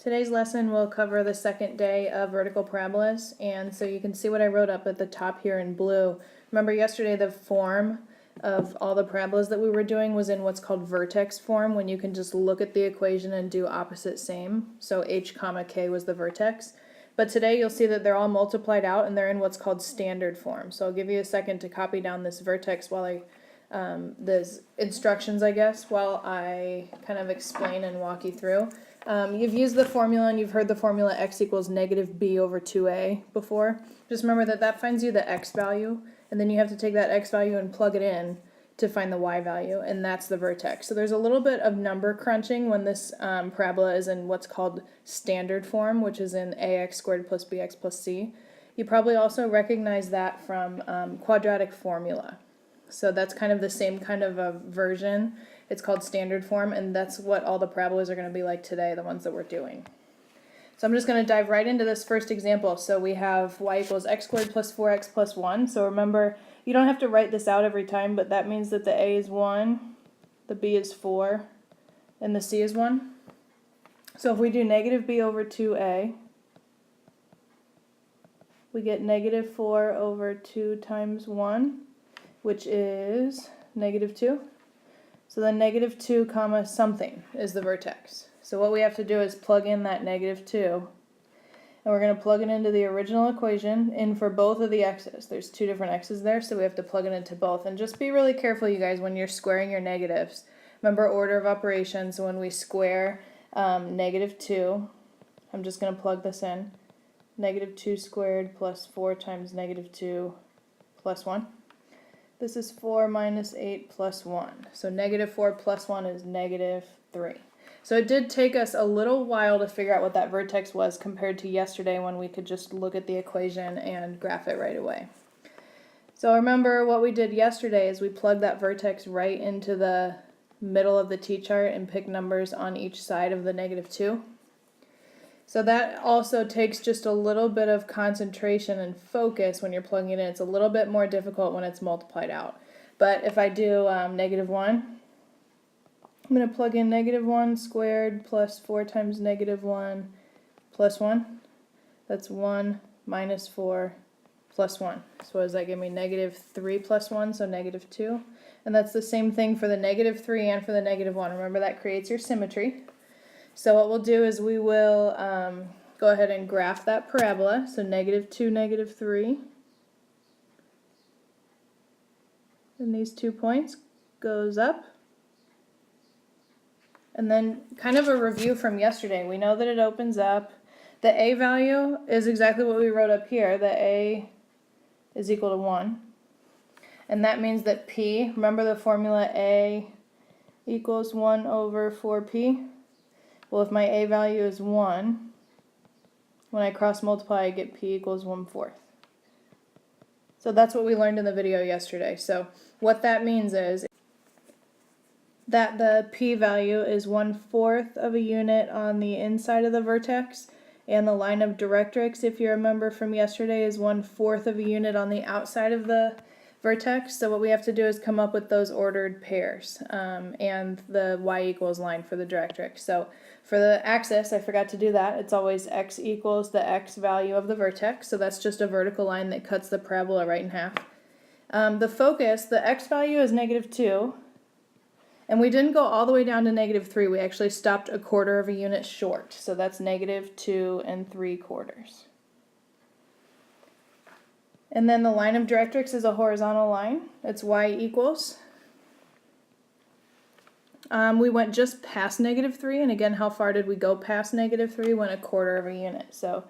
Today's lesson will cover the second day of vertical parabolas, and so you can see what I wrote up at the top here in blue. Remember yesterday the form of all the parabolas that we were doing was in what's called vertex form, when you can just look at the equation and do opposite same. So h comma k was the vertex. But today you'll see that they're all multiplied out and they're in what's called standard form. So I'll give you a second to copy down this vertex while there's instructions, I guess, while I kind of explain and walk you through. You've used the formula and you've heard the formula x equals negative b over 2a before. Just remember that that finds you the x value, and then you have to take that x value and plug it in to find the y value, and that's the vertex. So there's a little bit of number crunching when this parabola is in what's called standard form, which is in ax squared plus bx plus c. You probably also recognize that from quadratic formula. So that's kind of the same kind of a version. It's called standard form, and that's what all the parabolas are going to be like today, the ones that we're doing. So I'm just going to dive right into this first example. So we have y equals x squared plus 4x plus 1. So remember, you don't have to write this out every time, but that means that the a is 1, the b is 4, and the c is 1. So if we do negative b over 2a, we get negative 4 over 2 times 1, which is negative 2. So then negative 2 comma something is the vertex. So what we have to do is plug in that negative 2, and we're going to plug it into the original equation in for both of the x's. There's two different x's there, so we have to plug it into both. And just be really careful, you guys, when you're squaring your negatives. Remember order of operations. When we square negative 2, I'm just going to plug this in. Negative 2 squared plus 4 times negative 2 plus 1. This is 4 minus 8 plus 1. So negative 4 plus 1 is negative 3. So it did take us a little while to figure out what that vertex was compared to yesterday when we could just look at the equation and graph it right away. So remember what we did yesterday is we plugged that vertex right into the middle of the t-chart and picked numbers on each side of the negative 2. So that also takes just a little bit of concentration and focus when you're plugging it in. It's a little bit more difficult when it's multiplied out. But if I do negative 1, I'm going to plug in negative 1 squared plus 4 times negative 1 plus 1. That's 1 minus 4 plus 1. So what does that give me? Negative 3 plus 1, so negative 2. And that's the same thing for the negative 3 and for the negative 1. Remember, that creates your symmetry. So what we'll do is we will go ahead and graph that parabola. So negative 2, negative 3. And these 2 points goes up. And then kind of a review from yesterday. We know that it opens up. The a value is exactly what we wrote up here. The a is equal to 1. And that means that p, remember the formula a equals 1 over 4p? Well, if my a value is 1, when I cross multiply, I get p equals 1/4. So that's what we learned in the video yesterday. So what that means is that the p value is 1/4 of a unit on the inside of the vertex, and the line of directrix, if you remember from yesterday, is 1/4 of a unit on the outside of the vertex. So what we have to do is come up with those ordered pairs and the y equals line for the directrix. So for the axis, I forgot to do that. It's always x equals the x value of the vertex. So that's just a vertical line that cuts the parabola right in half. The focus, the x value is negative 2. And we didn't go all the way down to negative 3. We actually stopped a quarter of a unit short. So that's negative 2 3/4. And then the line of directrix is a horizontal line. It's y equals. We went just past negative 3, and again, how far did we go past negative 3? Went a quarter of a unit, so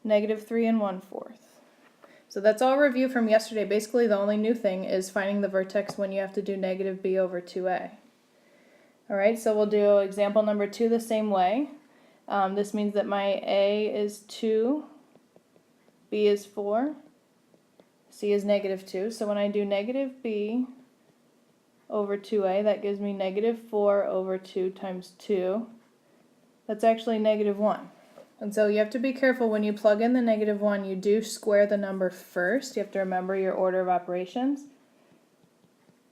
negative 3 1/4. So that's all review from yesterday. Basically, the only new thing is finding the vertex when you have to do negative b over 2a. Alright, so we'll do example number 2 the same way. This means that my a is 2, b is 4, c is negative 2. So when I do negative b over 2a, that gives me negative 4 over 2 times 2. That's actually negative 1. And so you have to be careful when you plug in the negative 1, you do square the number first. You have to remember your order of operations.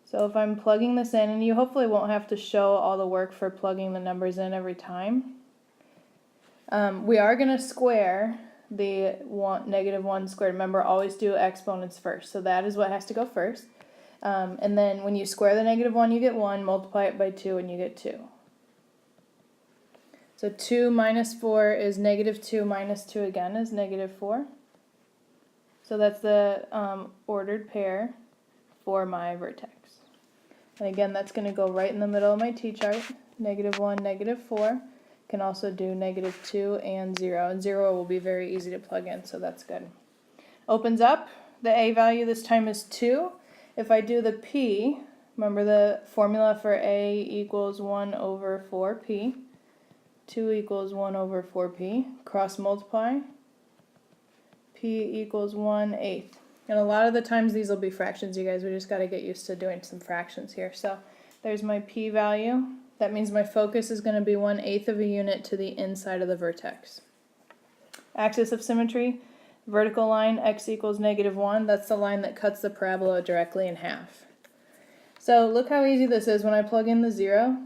So if I'm plugging this in, and you hopefully won't have to show all the work for plugging the numbers in every time. We are going to square the -1 squared. Remember, always do exponents first. So that is what has to go first. And then when you square the -1, you get 1. Multiply it by 2, and you get 2. So 2 minus 4 is -2 minus 2 again is -4. So that's the ordered pair for my vertex. And again, that's going to go right in the middle of my t-chart. -1, -4. Can also do -2 and 0. And 0 will be very easy to plug in, so that's good. Opens up. The a value this time is 2. If I do the p, remember the formula for a equals 1 over 4p. 2 equals 1 over 4p. Cross multiply. P equals 1/8. And a lot of the times these will be fractions, you guys. We just got to get used to doing some fractions here. So there's my p value. That means my focus is going to be 1/8 of a unit to the inside of the vertex. Axis of symmetry, vertical line, x equals -1. That's the line that cuts the parabola directly in half. So look how easy this is when I plug in the 0.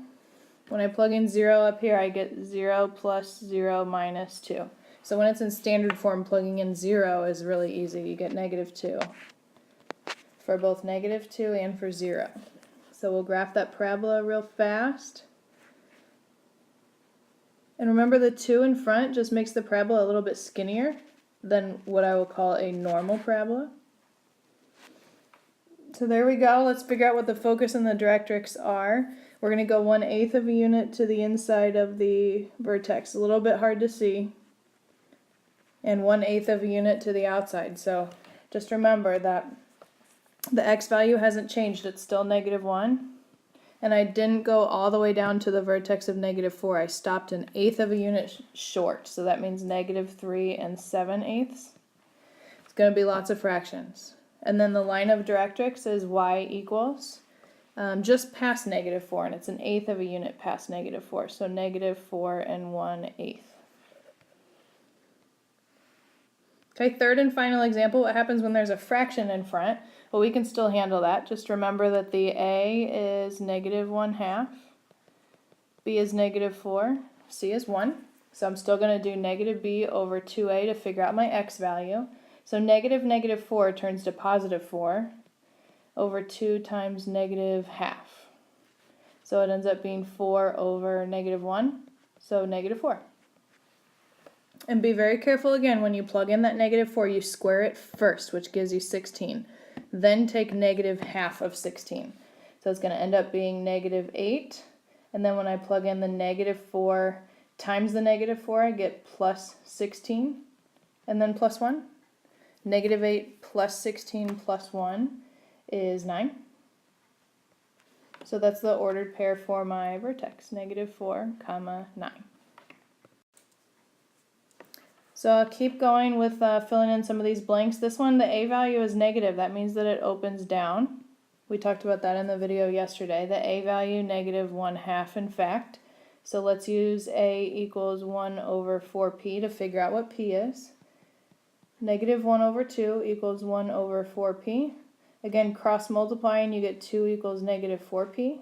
When I plug in 0 up here, I get 0 plus 0 minus 2. So when it's in standard form, plugging in 0 is really easy. You get -2 for both -2 and for 0. So we'll graph that parabola real fast. And remember, the 2 in front just makes the parabola a little bit skinnier than what I will call a normal parabola. So there we go. Let's figure out what the focus and the directrix are. We're going to go 1/8 of a unit to the inside of the vertex. A little bit hard to see. And 1/8 of a unit to the outside. So just remember that the x value hasn't changed. It's still -1. And I didn't go all the way down to the vertex of -4. I stopped 1/8 of a unit short. So that means -3 and 7/8. It's going to be lots of fractions. And then the line of directrix is y equals just past -4. And it's 1/8 of a unit past -4. So -4 and 1/8. Okay, third and final example, what happens when there's a fraction in front? Well, we can still handle that. Just remember that the a is -1/2, b is -4, c is 1. So I'm still going to do -b over 2a to figure out my x value. So -4 turns to +4 over 2 times -1/2. So it ends up being 4 over -1, so -4. And be very careful again, when you plug in that -4, you square it first, which gives you 16. Then take -1/2 of 16. So it's going to end up being -8. And then when I plug in the -4 times the -4, I get plus 16. And then plus 1. -8 plus 16 plus 1 is 9. So that's the ordered pair for my vertex, -4, 9. So I'll keep going with filling in some of these blanks. This one, the a value is negative. That means that it opens down. We talked about that in the video yesterday. The a value, -1/2, in fact. So let's use a equals 1 over 4p to figure out what p is. -1 over 2 equals 1 over 4p. Again, cross multiply and you get 2 equals -4p.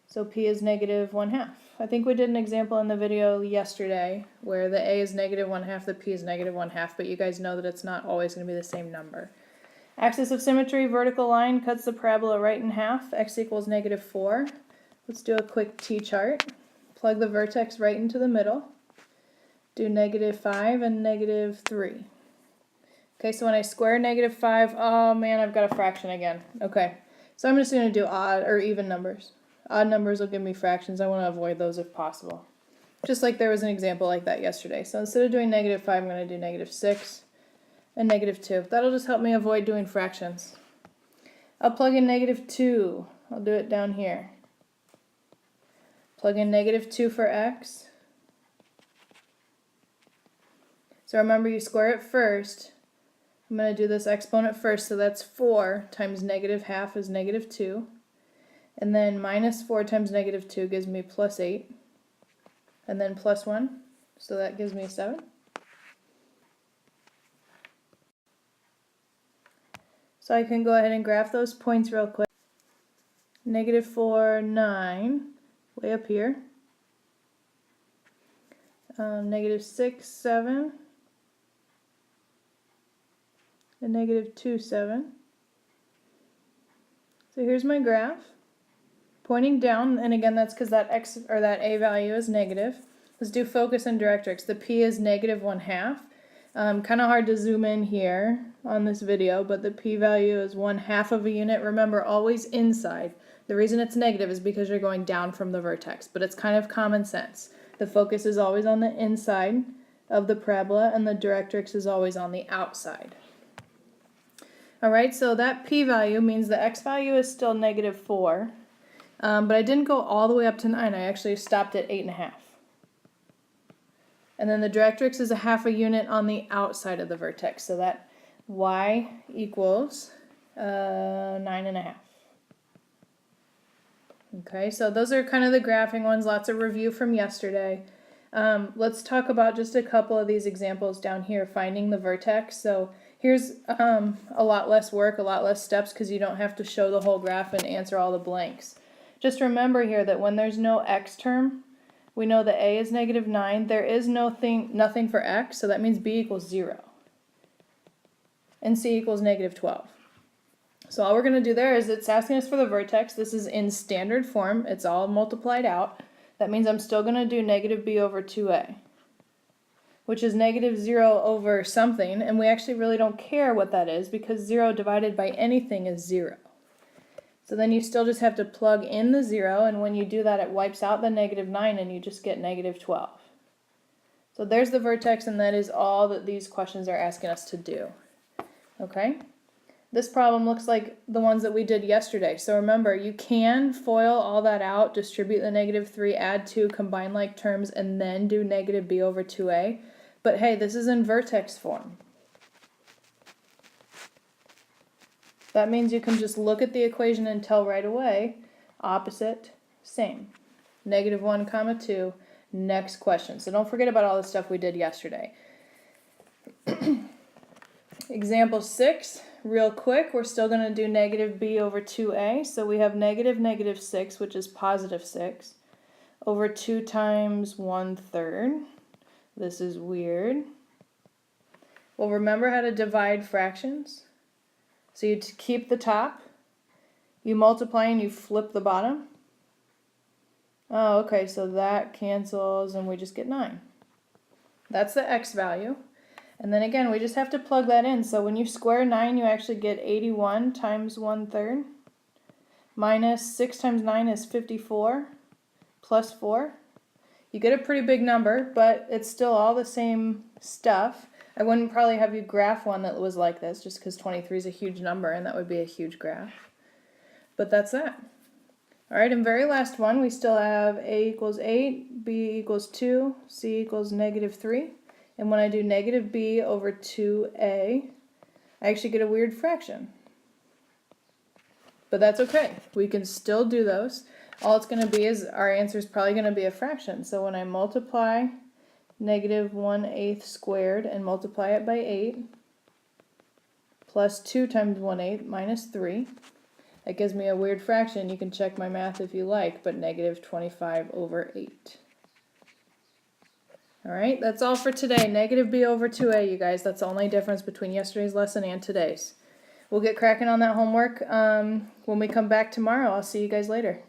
So p is -1/2. I think we did an example in the video yesterday where the a is -1/2, the p is -1/2, but you guys know that it's not always going to be the same number. Axis of symmetry, vertical line, cuts the parabola right in half. X equals -4. Let's do a quick t-chart. Plug the vertex right into the middle. Do -5 and -3. Okay, so when I square -5, oh man, I've got a fraction again. Okay, so I'm just going to do odd or even numbers. Odd numbers will give me fractions. I want to avoid those if possible. Just like there was an example like that yesterday. So instead of doing -5, I'm going to do -6 and -2. That'll just help me avoid doing fractions. I'll plug in -2. I'll do it down here. Plug in -2 for x. So remember, you square it first. I'm going to do this exponent first, so that's 4 times -1/2 is -2. And then -4 times -2 gives me +8. And then +1, so that gives me 7. So I can go ahead and graph those points real quick. -4, 9, way up here. negative 6, 7, and negative 2, 7. So here's my graph, pointing down, and again that's because that x or that a value is negative. Let's do focus and directrix. The p is negative 1/2. Kind of hard to zoom in here on this video, but the p value is 1/2 of a unit. Remember, always inside. The reason it's negative is because you're going down from the vertex, but it's kind of common sense. The focus is always on the inside of the parabola, and the directrix is always on the outside. Alright, so that p value means the x value is still negative 4, but I didn't go all the way up to 9. I actually stopped at 8.5. And then the directrix is 1/2 a unit on the outside of the vertex, so that y equals 9.5. Okay, so those are kind of the graphing ones, lots of review from yesterday. Let's talk about just a couple of these examples down here, finding the vertex. So here's a lot less work, a lot less steps, because you don't have to show the whole graph and answer all the blanks. Just remember here that when there's no x term, we know that a is negative 9. There is nothing for x, so that means b equals 0. And c equals negative 12. So all we're going to do there is it's asking us for the vertex. This is in standard form. It's all multiplied out. That means I'm still going to do negative b over 2a, which is negative 0 over something, and we actually really don't care what that is because 0 divided by anything is 0. So then you still just have to plug in the 0, and when you do that it wipes out the negative 9 and you just get negative 12. So there's the vertex, and that is all that these questions are asking us to do. Okay? This problem looks like the ones that we did yesterday. So remember, you can FOIL all that out, distribute the negative 3, add 2, combine like terms, and then do negative b over 2a. But hey, this is in vertex form. That means you can just look at the equation and tell right away, opposite, same. Negative 1, comma 2, next question. So don't forget about all the stuff we did yesterday. Example 6, real quick, we're still going to do negative b over 2a. So we have negative 6, which is positive 6, over 2 times 1/3. This is weird. Well, remember how to divide fractions? So you keep the top, you multiply and you flip the bottom. Oh, okay, so that cancels and we just get 9. That's the x value. And then again, we just have to plug that in. So when you square 9, you actually get 81 times 1/3. Minus 6 times 9 is 54, plus 4. You get a pretty big number, but it's still all the same stuff. I wouldn't probably have you graph one that was like this, just because 23 is a huge number, and that would be a huge graph. But that's that. Alright, and very last one, we still have a equals 8, b equals 2, c equals negative 3. And when I do negative b over 2a, I actually get a weird fraction. But that's okay. We can still do those. All it's going to be is our answer is probably going to be a fraction. So when I multiply negative 1/8 squared and multiply it by 8, plus 2 times 1/8 minus 3, that gives me a weird fraction. You can check my math if you like, but negative 25 over 8. Alright, that's all for today. Negative b over 2a, you guys. That's the only difference between yesterday's lesson and today's. We'll get cracking on that homework when we come back tomorrow. I'll see you guys later.